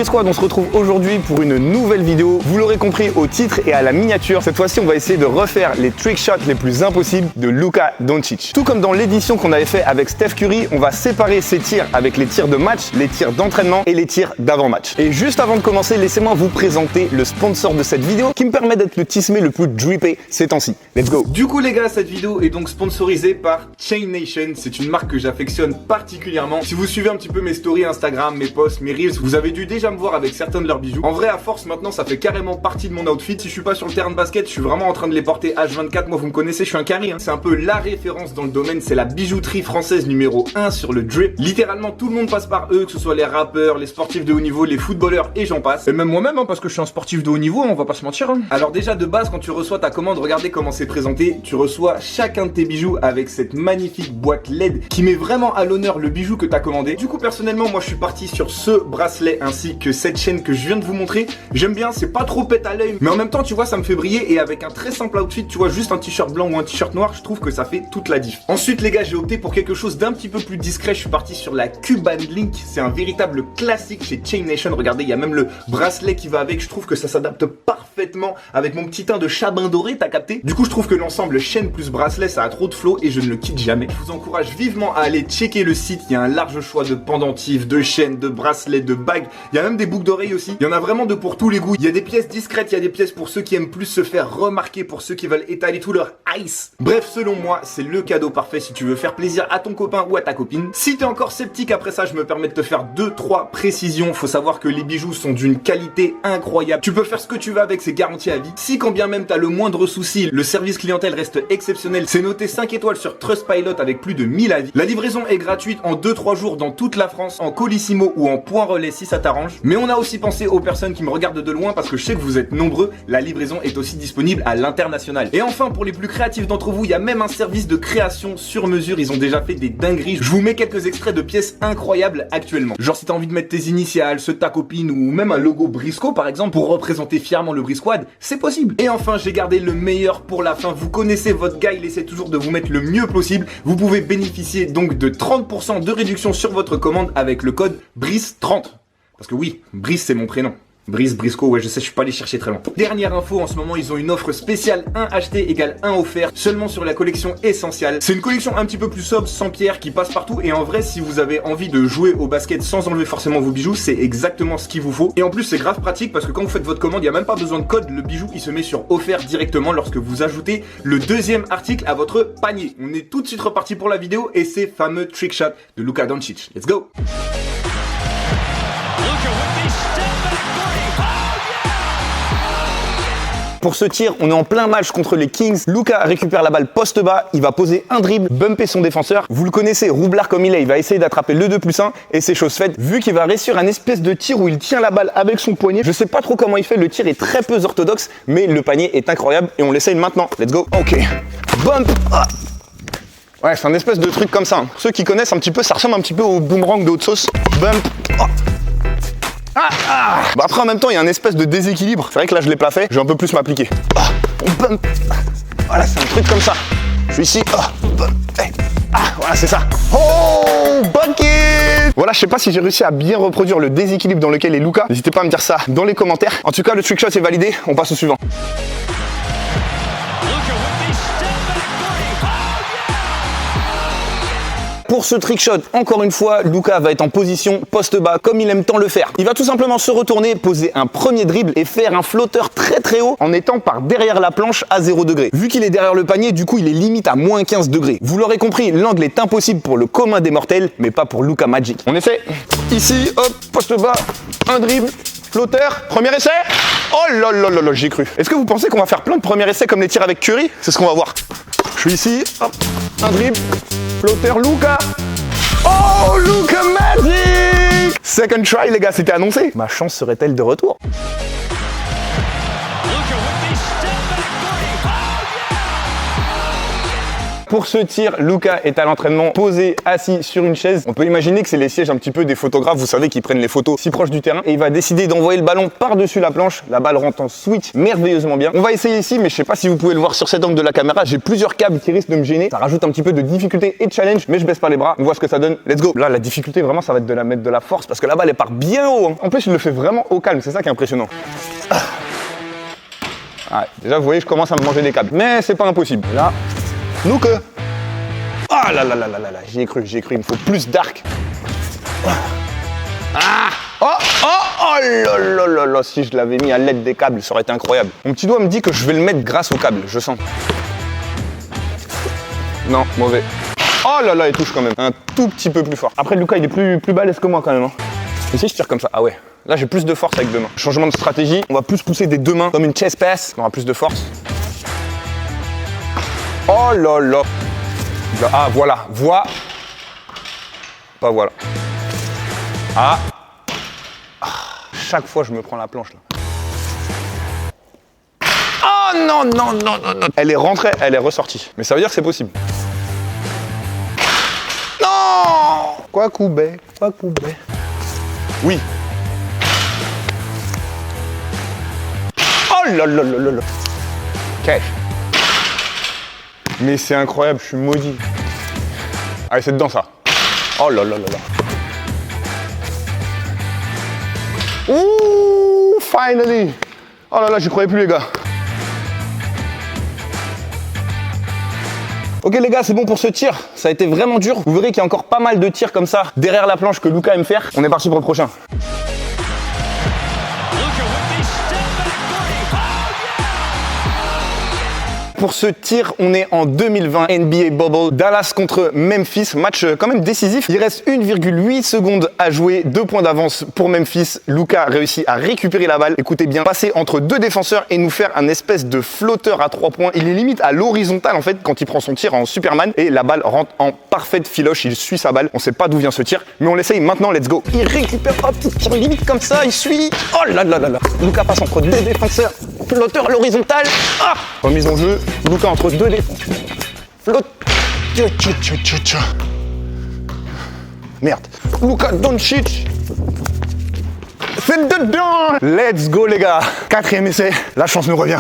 Squad, on se retrouve aujourd'hui pour une nouvelle vidéo. Vous l'aurez compris au titre et à la miniature. Cette fois-ci, on va essayer de refaire les trick shots les plus impossibles de Luka Doncic. Tout comme dans l'édition qu'on avait fait avec Steph Curry, on va séparer ces tirs avec les tirs de match, les tirs d'entraînement et les tirs d'avant-match. Et juste avant de commencer, laissez-moi vous présenter le sponsor de cette vidéo qui me permet d'être le tismé le plus drippé ces temps-ci. Let's go. Du coup les gars, cette vidéo est donc sponsorisée par Chain Nation. C'est une marque que j'affectionne particulièrement. Si vous suivez un petit peu mes stories Instagram, mes posts, mes reels, vous avez dû déjà me voir avec certains de leurs bijoux. En vrai, à force maintenant, ça fait carrément partie de mon outfit. Si je suis pas sur le terrain de basket, je suis vraiment en train de les porter H24. Moi, vous me connaissez, je suis un carry. C'est un peu la référence dans le domaine. C'est la bijouterie française numéro 1 sur le drip. Littéralement, tout le monde passe par eux, que ce soit les rappeurs, les sportifs de haut niveau, les footballeurs et j'en passe. Et même moi-même, hein, parce que je suis un sportif de haut niveau, on va pas se mentir. Hein. Alors déjà, de base, quand tu reçois ta commande, regardez comment c'est présenté. Tu reçois chacun de tes bijoux avec cette magnifique boîte LED qui met vraiment à l'honneur le bijou que tu as commandé. Du coup, personnellement, moi, je suis parti sur ce bracelet ainsi que cette chaîne que je viens de vous montrer. J'aime bien, c'est pas trop pète à l'œil, mais en même temps, tu vois, ça me fait briller et avec un très simple outfit, tu vois, juste un t-shirt blanc ou un t-shirt noir, je trouve que ça fait toute la diff. Ensuite, les gars, j'ai opté pour quelque chose d'un petit peu plus discret. Je suis parti sur la Cuban Link. C'est un véritable classique chez Chain Nation. Regardez, il y a même le bracelet qui va avec. Je trouve que ça s'adapte parfaitement avec mon petit teint de chabin doré, t'as capté? Du coup, je trouve que l'ensemble chaîne plus bracelet, ça a trop de flow et je ne le quitte jamais. Je vous encourage vivement à aller checker le site. Il y a un large choix de pendentifs, de chaînes, de bracelets, de bagues. Il y a même des boucles d'oreilles aussi. Il y en a vraiment de pour tous les goûts. Il y a des pièces discrètes, il y a des pièces pour ceux qui aiment plus se faire remarquer, pour ceux qui veulent étaler tout leur ice. Bref, selon moi, c'est le cadeau parfait si tu veux faire plaisir à ton copain ou à ta copine. Si t'es encore sceptique après ça, je me permets de te faire 2-3 précisions. Faut savoir que les bijoux sont d'une qualité incroyable. Tu peux faire ce que tu veux avec, c'est garanti à vie. Si quand bien même t'as le moindre souci, le service clientèle reste exceptionnel. C'est noté 5 étoiles sur Trustpilot avec plus de 1000 avis. La livraison est gratuite en 2-3 jours dans toute la France, en colissimo ou en point relais si ça t'arrange. Mais on a aussi pensé aux personnes qui me regardent de loin parce que je sais que vous êtes nombreux. La livraison est aussi disponible à l'international. Et enfin, pour les plus créatifs d'entre vous, il y a même un service de création sur mesure. Ils ont déjà fait des dingueries. Je vous mets quelques extraits de pièces incroyables actuellement. Genre si t'as envie de mettre tes initiales, ceux de ta copine ou même un logo Briscoe par exemple pour représenter fièrement le Brisquad, c'est possible. Et enfin, j'ai gardé le meilleur pour la fin. Vous connaissez votre gars, il essaie toujours de vous mettre le mieux possible. Vous pouvez bénéficier donc de 30% de réduction sur votre commande avec le code BRIS30. Parce que oui, Brice c'est mon prénom. Brice, Briscoe, ouais je sais, je suis pas allé chercher très loin. Dernière info, en ce moment ils ont une offre spéciale 1 acheté égale 1 offert seulement sur la collection essentielle. C'est une collection un petit peu plus sobre, sans pierre, qui passe partout et en vrai si vous avez envie de jouer au basket sans enlever forcément vos bijoux, c'est exactement ce qu'il vous faut. Et en plus c'est grave pratique parce que quand vous faites votre commande, il n'y a même pas besoin de code, le bijou il se met sur offert directement lorsque vous ajoutez le deuxième article à votre panier. On est tout de suite reparti pour la vidéo et ces fameux trick shots de Luka Doncic. Let's go! Pour ce tir, on est en plein match contre les Kings. Luka récupère la balle poste bas, il va poser un dribble, bumper son défenseur. Vous le connaissez, roublard comme il va essayer d'attraper le 2+1 et c'est chose faite. Vu qu'il va réussir un espèce de tir où il tient la balle avec son poignet. Je sais pas trop comment il fait, le tir est très peu orthodoxe, mais le panier est incroyable et on l'essaye maintenant. Let's go. Ok. Bump. Ah. Ouais, c'est un espèce de truc comme ça. Pour ceux qui connaissent un petit peu, ça ressemble un petit peu au boomerang de haute sauce. Bump. Oh. Bah après en même temps il y a un espèce de déséquilibre. C'est vrai que là je l'ai pas fait, je vais un peu plus m'appliquer. On bump. Voilà, c'est un truc comme ça. Je suis ici. Bump. Voilà, c'est ça. Oh, bucket. Voilà, je sais pas si j'ai réussi à bien reproduire le déséquilibre dans lequel est Luka. N'hésitez pas à me dire ça dans les commentaires. En tout cas, le trick shot est validé. On passe au suivant. Pour ce trick shot, encore une fois, Luka va être en position poste bas comme il aime tant le faire. Il va tout simplement se retourner, poser un premier dribble et faire un flotteur très très haut en étant par derrière la planche à 0 degré. Vu qu'il est derrière le panier, du coup il est limite à moins 15 degrés. Vous l'aurez compris, l'angle est impossible pour le commun des mortels, mais pas pour Luka Magic. On essaie. Ici, hop, poste bas, un dribble. Flotteur, premier essai. Oh là là là là, j'y ai cru. Est-ce que vous pensez qu'on va faire plein de premiers essais comme les tirs avec Curry? C'est ce qu'on va voir. Je suis ici, hop, un dribble, flotteur Luka. Oh, Luka Magic! Second try les gars, c'était annoncé. Ma chance serait-elle de retour? Pour ce tir, Luka est à l'entraînement posé, assis sur une chaise. On peut imaginer que c'est les sièges un petit peu des photographes, vous savez, qui prennent les photos si proches du terrain. Et il va décider d'envoyer le ballon par-dessus la planche. La balle rentre en switch merveilleusement bien. On va essayer ici, mais je sais pas si vous pouvez le voir sur cet angle de la caméra. J'ai plusieurs câbles qui risquent de me gêner. Ça rajoute un petit peu de difficulté et de challenge, mais je baisse pas les bras. On voit ce que ça donne. Let's go. Là, la difficulté, vraiment, ça va être de la mettre de la force parce que la balle, elle part bien haut. En plus, je le fais vraiment au calme. C'est ça qui est impressionnant. Ah, déjà, vous voyez, je commence à me manger des câbles. Mais c'est pas impossible. Là, nous que... Ah là là là là là là, j'y ai cru. Il me faut plus d'arc. Ah! Oh là là là là, si je l'avais mis à l'aide des câbles, ça aurait été incroyable. Mon petit doigt me dit que je vais le mettre grâce au câble, je sens. Non, mauvais. Oh là là, il touche quand même. Un tout petit peu plus fort. Après, Luka, il est plus balèze que moi quand même. Hein. Et si je tire comme ça, ah ouais. Là, j'ai plus de force avec deux mains. Changement de stratégie, on va plus pousser des deux mains, comme une chest pass. On aura plus de force. Oh là là. Ah, voilà. Pas voilà. Ah. Chaque fois, je me prends la planche, là. Oh non, non, non, non, non. Elle est rentrée, elle est ressortie. Mais ça veut dire que c'est possible. Non. Quoi coubé. Oui. Oh là là là là là. Cash. Mais c'est incroyable, je suis maudit. Allez, c'est dedans ça. Oh là là là là. Ouh, finally. Oh là là, j'y croyais plus les gars. Ok les gars, c'est bon pour ce tir. Ça a été vraiment dur. Vous verrez qu'il y a encore pas mal de tirs comme ça derrière la planche que Luka aime faire. On est parti pour le prochain. Pour ce tir, on est en 2020 NBA Bubble, Dallas contre Memphis, match quand même décisif. Il reste 1,8 secondes à jouer, 2 points d'avance pour Memphis. Luka réussit à récupérer la balle, écoutez bien, passer entre deux défenseurs et nous faire un espèce de flotteur à 3 points. Il est limite à l'horizontale en fait quand il prend son tir en Superman et la balle rentre en parfaite filoche, il suit sa balle. On sait pas d'où vient ce tir, mais on l'essaye maintenant, let's go. Il récupère, hop, il tire limite comme ça, il suit. Oh là là là là. Luka passe entre deux défenseurs, flotteur à l'horizontale. Ah, remise en jeu. Luka entre deux défenses. Flotte. Merde. Luka Doncic. C'est dedans. Let's go les gars. 4e essai. La chance nous revient.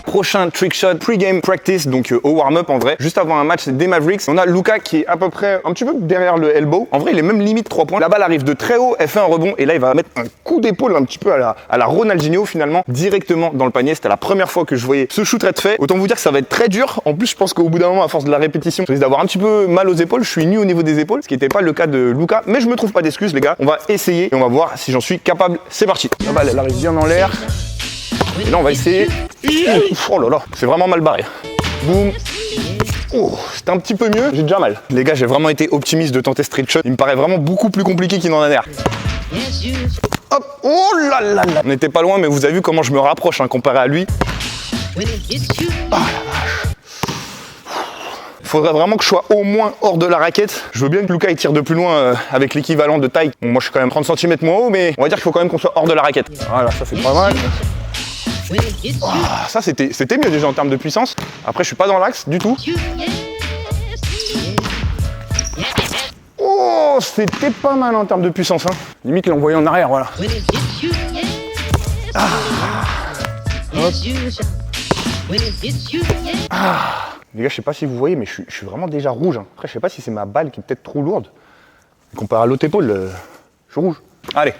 Prochain trick shot, pre-game practice, donc au warm-up en vrai. Juste avant un match des Mavericks, on a Luka qui est à peu près un petit peu derrière le elbow. En vrai, il est même limite 3 points. La balle arrive de très haut, elle fait un rebond et là, il va mettre un coup d'épaule un petit peu à la Ronaldinho finalement, directement dans le panier. C'était la première fois que je voyais ce shoot être fait. Autant vous dire que ça va être très dur. En plus, je pense qu'au bout d'un moment, à force de la répétition, je risque d'avoir un petit peu mal aux épaules. Je suis nu au niveau des épaules, ce qui n'était pas le cas de Luka. Mais je me trouve pas d'excuses, les gars. On va essayer et on va voir si j'en suis capable. C'est parti. La balle, elle arrive bien dans l'air. Et là, on va essayer. Oh là là, c'est vraiment mal barré. Boum. Oh, c'était un petit peu mieux, j'ai déjà mal. Les gars, j'ai vraiment été optimiste de tenter ce trick shot. Il me paraît vraiment beaucoup plus compliqué qu'il n'en a l'air. Hop, oh là là là. On n'était pas loin, mais vous avez vu comment je me rapproche comparé à lui. Ah la vache. Il faudrait vraiment que je sois au moins hors de la raquette. Je veux bien que Luka il tire de plus loin avec l'équivalent de taille. Bon, moi, je suis quand même 30 cm moins haut, mais on va dire qu'il faut quand même qu'on soit hors de la raquette. Voilà, ça c'est pas mal. Oh, ça c'était mieux déjà en termes de puissance. Après je suis pas dans l'axe du tout. Oh, c'était pas mal en termes de puissance. Limite il l'envoyait en arrière, voilà. Ah. Ah. Les gars, je sais pas si vous voyez, mais je suis vraiment déjà rouge. Après je sais pas si c'est ma balle qui est peut-être trop lourde. Comparé à l'autre épaule, je suis rouge. Allez,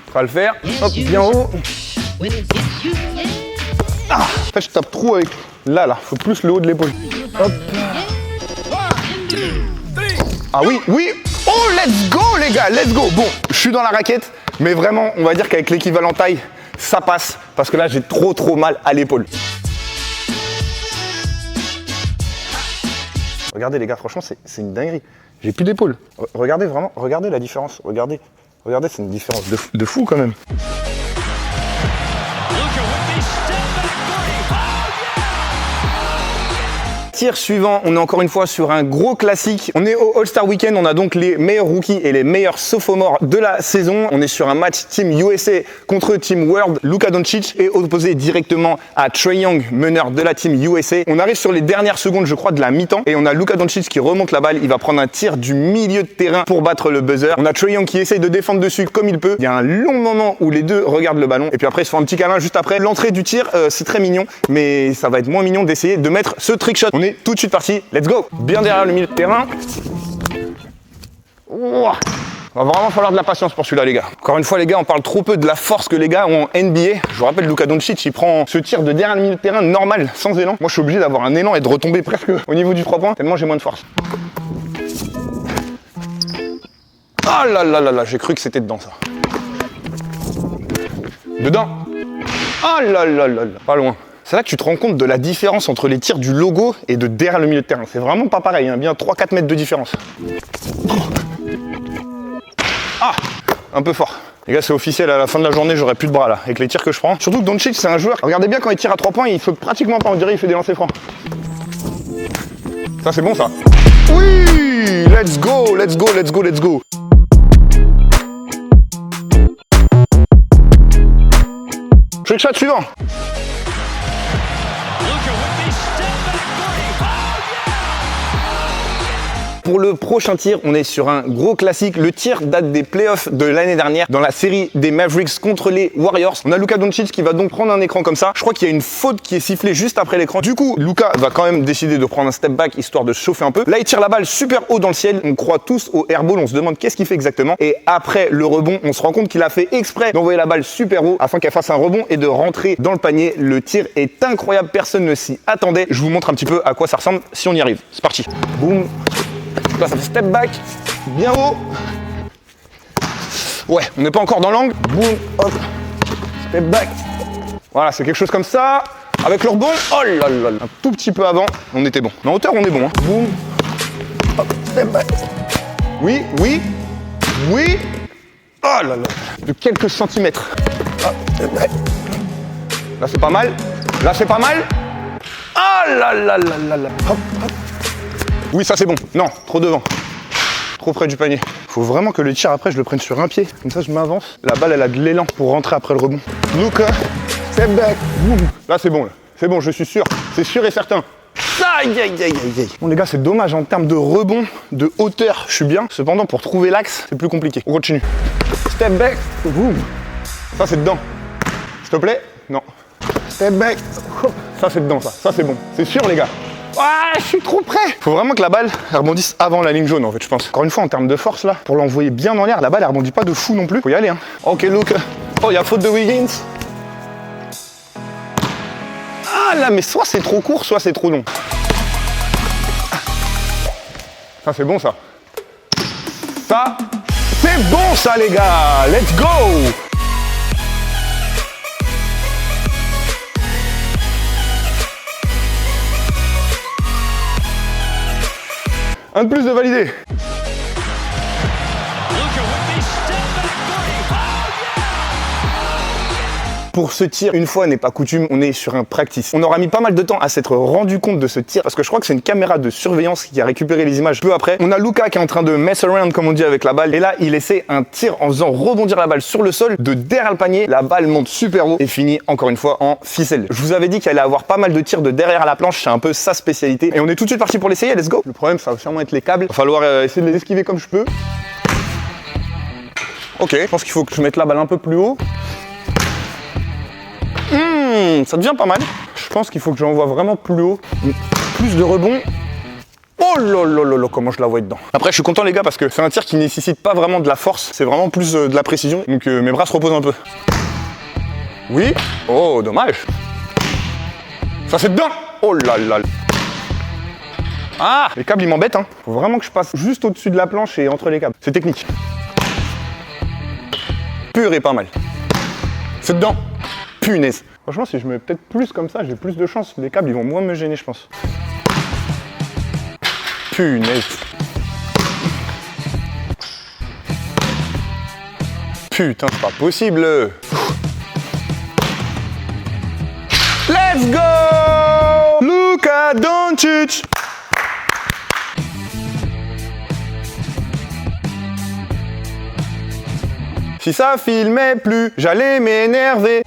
on va le faire. Hop, bien haut. Ah, en fait, je tape trop avec. Là, faut plus le haut de l'épaule. Hop. Ah oui, oui. Oh, let's go, les gars, let's go. Bon, je suis dans la raquette, mais vraiment, on va dire qu'avec l'équivalent taille, ça passe. Parce que là, j'ai trop mal à l'épaule. Regardez, les gars, franchement, c'est une dinguerie. J'ai plus d'épaule. Regardez vraiment, regardez la différence. Regardez, c'est une différence de fou quand même. tir suivant, on est encore une fois sur un gros classique. On est au All-Star Weekend, on a donc les meilleurs rookies et les meilleurs sophomores de la saison. On est sur un match Team USA contre Team World. Luka Doncic est opposé directement à Trae Young, meneur de la Team USA. On arrive sur les dernières secondes, je crois, de la mi-temps et on a Luka Doncic qui remonte la balle. Il va prendre un tir du milieu de terrain pour battre le buzzer. On a Trae Young qui essaye de défendre dessus comme il peut. Il y a un long moment où les deux regardent le ballon et puis après ils se font un petit câlin juste après l'entrée du tir. C'est très mignon, mais ça va être moins mignon d'essayer de mettre ce trick shot. On est tout de suite parti, let's go. Bien derrière le milieu de terrain. Ouah. Va vraiment falloir de la patience pour celui-là, les gars. Encore une fois, les gars, on parle trop peu de la force que les gars ont en NBA. Je vous rappelle, Luka Doncic, il prend ce tir de derrière le milieu de terrain normal, sans élan. Moi, je suis obligé d'avoir un élan et de retomber presque au niveau du 3 points, tellement j'ai moins de force. Ah là là là là, j'ai cru que c'était dedans, ça. Dedans. Ah là là là là, pas loin. C'est là que tu te rends compte de la différence entre les tirs du logo et de derrière le milieu de terrain. C'est vraiment pas pareil, hein. Bien 3-4 mètres de différence. Ah, un peu fort. Les gars, c'est officiel, à la fin de la journée, j'aurai plus de bras là, avec les tirs que je prends. Surtout que Doncic, c'est un joueur, regardez bien quand il tire à 3 points, il fait pratiquement pas, on dirait il fait des lancers francs. Ça, c'est bon, ça. Oui, let's go, let's go, let's go, let's go. Trick shot suivant. Pour le prochain tir, on est sur un gros classique. Le tir date des playoffs de l'année dernière dans la série des Mavericks contre les Warriors. On a Luka Doncic qui va donc prendre un écran comme ça. Je crois qu'il y a une faute qui est sifflée juste après l'écran. Du coup, Luka va quand même décider de prendre un step back histoire de se chauffer un peu. Là, il tire la balle super haut dans le ciel. On croit tous au airball. On se demande qu'est-ce qu'il fait exactement. Et après le rebond, on se rend compte qu'il a fait exprès d'envoyer la balle super haut afin qu'elle fasse un rebond et de rentrer dans le panier. Le tir est incroyable. Personne ne s'y attendait. Je vous montre un petit peu à quoi ça ressemble si on y arrive. C'est parti. Boum. Là, ça fait step back, bien haut. Ouais, on n'est pas encore dans l'angle. Boum, hop, step back. Voilà, c'est quelque chose comme ça. Avec le rebond, oh là là, un tout petit peu avant, on était bon. En hauteur, on est bon. Hein. Boum, hop, step back. Oui, oui, oui. Oh là là, de quelques centimètres. Hop, step back. Là, c'est pas mal. Là, c'est pas mal. Ah là là là là là. Hop, hop. Oui, ça c'est bon. Non, trop devant. Trop près du panier. Faut vraiment que le tir après, je le prenne sur un pied. Comme ça, je m'avance. La balle, elle a de l'élan pour rentrer après le rebond. Luka, step back. Boum. Là, c'est bon. Là. C'est bon, je suis sûr. C'est sûr et certain. Aïe, aïe, aïe, aïe, aïe. Bon, les gars, c'est dommage en termes de rebond, de hauteur. Je suis bien. Cependant, pour trouver l'axe, c'est plus compliqué. On continue. Step back. Boum. Ça, c'est dedans. S'il te plaît. Non. Step back. Ça, c'est dedans, ça. Ça, c'est bon. C'est sûr, les gars. Ah, je suis trop près. Faut vraiment que la balle elle rebondisse avant la ligne jaune en fait, je pense. Encore une fois, en termes de force là, pour l'envoyer bien dans l'air, la balle elle rebondit pas de fou non plus. Faut y aller hein. Ok, look. Oh, il y a faute de Wiggins. Ah là, mais soit c'est trop court, soit c'est trop long. Ça c'est bon ça. Ça, c'est bon ça les gars. Let's go. Un de plus de validé. Pour ce tir, une fois n'est pas coutume, on est sur un practice. On aura mis pas mal de temps à s'être rendu compte de ce tir parce que je crois que c'est une caméra de surveillance qui a récupéré les images peu après. On a Luka qui est en train de mess around comme on dit avec la balle et là il essaie un tir en faisant rebondir la balle sur le sol de derrière le panier. La balle monte super haut et finit encore une fois en ficelle. Je vous avais dit qu'il allait avoir pas mal de tirs de derrière la planche, c'est un peu sa spécialité et on est tout de suite parti pour l'essayer, let's go. Le problème ça va sûrement être les câbles, il va falloir essayer de les esquiver comme je peux. Ok, je pense qu'il faut que je mette la balle un peu plus haut. Ça devient pas mal. Je pense qu'il faut que j'envoie vraiment plus haut. Plus de rebond. Oh là là là là, comment je la vois dedans. Après, je suis content les gars parce que c'est un tir qui nécessite pas vraiment de la force. C'est vraiment plus de la précision. Donc mes bras se reposent un peu. Oui. Oh, dommage. Ça c'est dedans. Oh là là. Ah, les câbles ils m'embêtent hein. Faut vraiment que je passe juste au-dessus de la planche et entre les câbles. C'est technique. Pur et pas mal. C'est dedans. Punaise. Franchement, si je mets peut-être plus comme ça, j'ai plus de chance. Les câbles, ils vont moins me gêner, je pense. Punaise. Putain, c'est pas possible. Let's go! Luka Doncic! Doncic. Si ça filmait plus, j'allais m'énerver.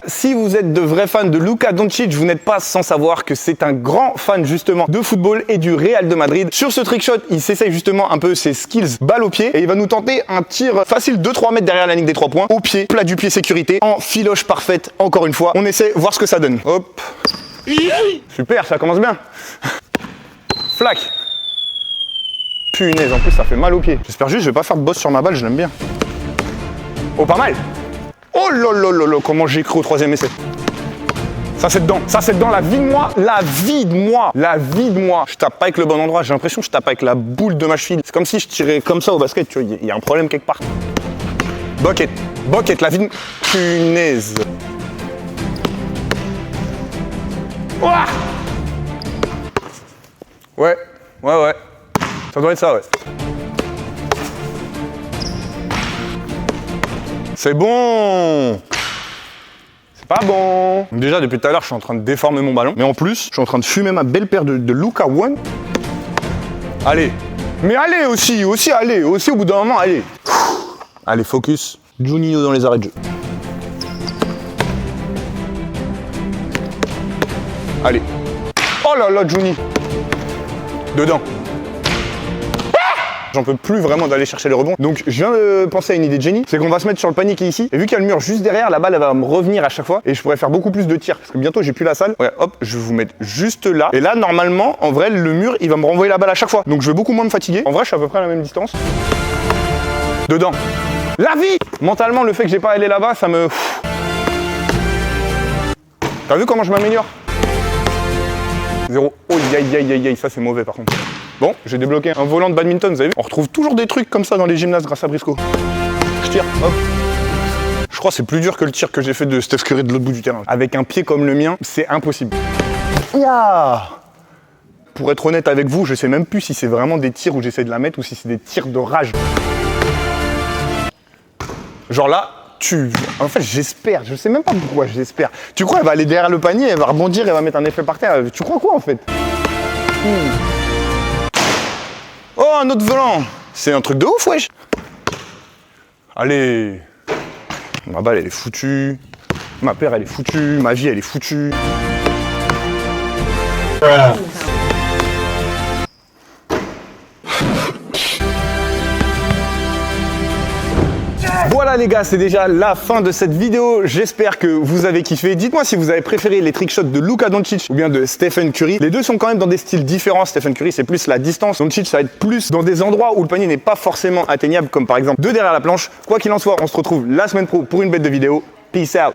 Si vous êtes de vrais fans de Luka Doncic, vous n'êtes pas sans savoir que c'est un grand fan justement de football et du Real de Madrid. Sur ce trick shot, il s'essaye justement un peu ses skills balle au pied et il va nous tenter un tir facile de 3 mètres derrière la ligne des 3 points, au pied, plat du pied sécurité, en filoche parfaite. Encore une fois, on essaie voir ce que ça donne. Hop. Super, ça commence bien. Flac. Punaise, en plus ça fait mal au pied. J'espère juste que je vais pas faire de boss sur ma balle, je l'aime bien. Oh, pas mal. Oh lolololo, comment j'ai cru au 3e essai. Ça c'est dedans, la vie de moi, la vie de moi, la vie de moi. Je tape pas avec le bon endroit, j'ai l'impression que je tape avec la boule de ma cheville. C'est comme si je tirais comme ça au basket, tu vois, il y a un problème quelque part. Bucket, la vie de... Punaise. Ouah. Ouais. Ça doit être ça, ouais. C'est bon. C'est pas bon. Donc déjà, depuis tout à l'heure, je suis en train de déformer mon ballon. Mais en plus, je suis en train de fumer ma belle paire de Luka One. Allez. Mais allez aussi au bout d'un moment, allez. Allez, focus. Juninho dans les arrêts de jeu. Allez. Oh là là, Juni. Dedans. J'en peux plus vraiment d'aller chercher les rebonds. Donc je viens de penser à une idée de génie, c'est qu'on va se mettre sur le panier qui est ici. Et vu qu'il y a le mur juste derrière, la balle elle va me revenir à chaque fois. Et je pourrais faire beaucoup plus de tirs. Parce que bientôt j'ai plus la salle. Ouais, hop, je vais vous mettre juste là. Et là, normalement, en vrai, le mur, il va me renvoyer la balle à chaque fois. Donc je vais beaucoup moins me fatiguer. En vrai, je suis à peu près à la même distance. Dedans. La vie. Mentalement, le fait que j'ai pas allé là-bas, ça me... T'as vu comment je m'améliore? 0. Oh, aïe, ça c'est mauvais par contre. Bon, j'ai débloqué un volant de badminton, vous avez vu? On retrouve toujours des trucs comme ça dans les gymnases grâce à Briscoe. Je tire, hop. Je crois que c'est plus dur que le tir que j'ai fait de Steph Curry de l'autre bout du terrain. Avec un pied comme le mien, c'est impossible. Yeah. Pour être honnête avec vous, je sais même plus si c'est vraiment des tirs où j'essaie de la mettre ou si c'est des tirs de rage. Genre là, en fait, j'espère, je sais même pas pourquoi j'espère. Tu crois elle va aller derrière le panier, elle va rebondir, elle va mettre un effet par terre. Tu crois quoi en fait? Oh, un autre volant. C'est un truc de ouf, wesh. Allez. Ma balle, elle est foutue. Ma paire, elle est foutue. Ma vie, elle est foutue. Voilà les gars, c'est déjà la fin de cette vidéo. J'espère que vous avez kiffé. Dites-moi si vous avez préféré les trick shots de Luka Doncic ou bien de Stephen Curry. Les deux sont quand même dans des styles différents. Stephen Curry, c'est plus la distance. Doncic, ça va être plus dans des endroits où le panier n'est pas forcément atteignable, comme par exemple de derrière la planche. Quoi qu'il en soit, on se retrouve la semaine pro pour une bête de vidéo. Peace out.